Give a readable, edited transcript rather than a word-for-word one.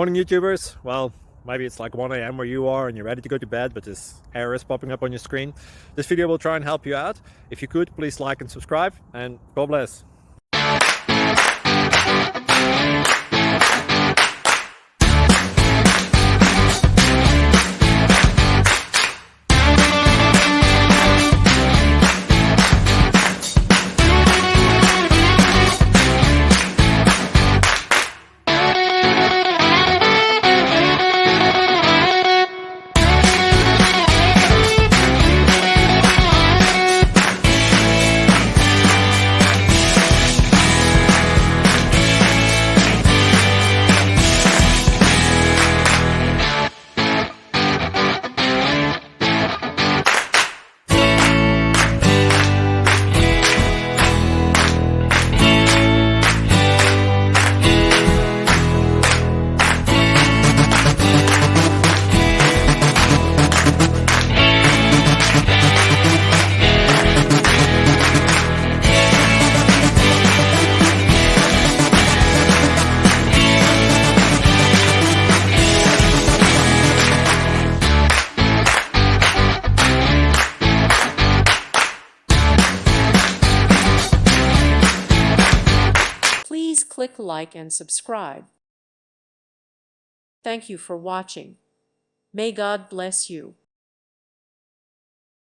Morning YouTubers. Well, maybe it's like 1 a.m. where you are and you're ready to go to bed, but this error is popping up on your screen. This video will try and help you out. If you could, please like and subscribe, and God bless. Please click like and subscribe. Thank you for watching. May God bless you.